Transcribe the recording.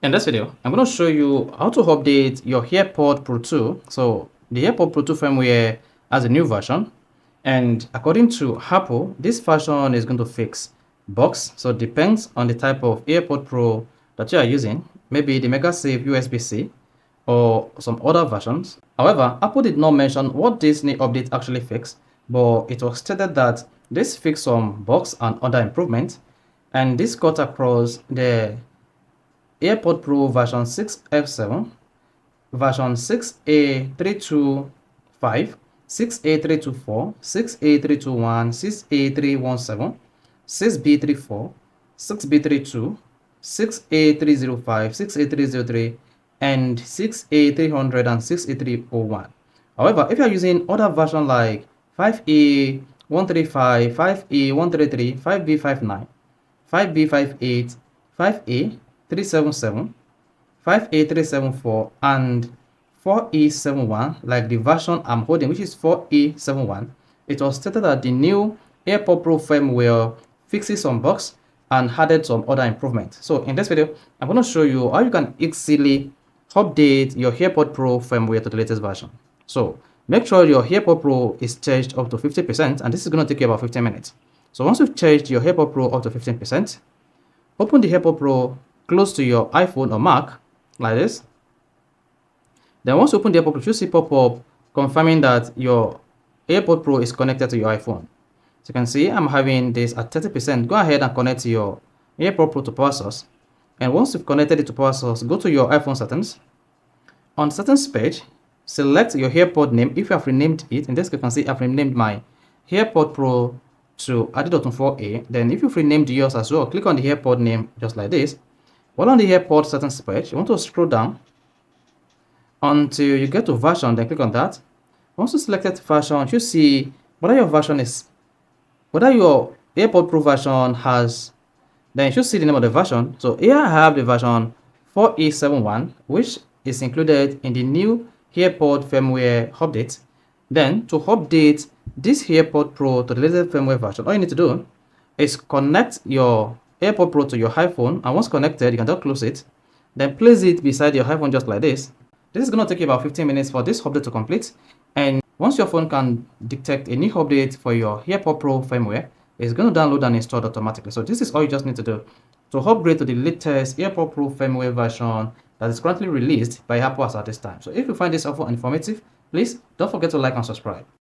In this video, I'm going to show you how to update your AirPod Pro 2. So the AirPod Pro 2 firmware has a new version, and according to Apple, this version is going to fix bugs. So it depends on the type of AirPod Pro that you are using, maybe the MagSafe USB-C or some other versions. However, Apple did not mention what this new update actually fixed, but it was stated that this fixed some bugs and other improvements, and this got across the AirPod Pro version 6F7, version 6A325, 6A324, 6A321, 6A317, 6B34, 6B32, 6A305, 6A303, and 6A300 and 6A301. However, if you are using other versions like 5A135, 5A133, 5B59, 5B58, 5A 377, 5A374, and 4E71, like the version I'm holding, which is 4E71. It was stated that the new AirPod Pro firmware fixes some bugs and added some other improvements. So in this video, I'm going to show you how you can easily update your AirPod Pro firmware to the latest version. So make sure your AirPod Pro is charged up to 50%, and this is going to take you about 15 minutes. So once you've charged your AirPod Pro up to 15%, open the AirPod Pro close to your iPhone or Mac, like this. Then once you open the AirPod Pro, you see pop up confirming that your AirPod Pro is connected to your iPhone. So you can see I'm having this at 30%. Go ahead and connect your AirPod Pro to power source. And once you've connected it to power source, go to your iPhone settings. On settings page, select your AirPod name if you have renamed it. In this case, you can see I've renamed my AirPod Pro to Adi.4A. Then if you've renamed yours as well, click on the AirPod name just like this. While on the AirPod settings page, you want to scroll down until you get to version, then click on that. Once you selected version, you should see whether your version is, whether your AirPod Pro version has, then you should see the name of the version. So here I have the version 4E71, which is included in the new AirPod firmware update. Then to update this AirPod Pro to the latest firmware version, all you need to do is connect your AirPod Pro to your iPhone, and once connected, you can just close it, then place it beside your iPhone just like this. This is going to take you about 15 minutes for this update to complete, and once your phone can detect a new update for your AirPod Pro firmware, it's going to download and install automatically. So this is all you just need to do to upgrade to the latest AirPod Pro firmware version that is currently released by Apple as at this time. So if you find this helpful and informative, please don't forget to like and subscribe.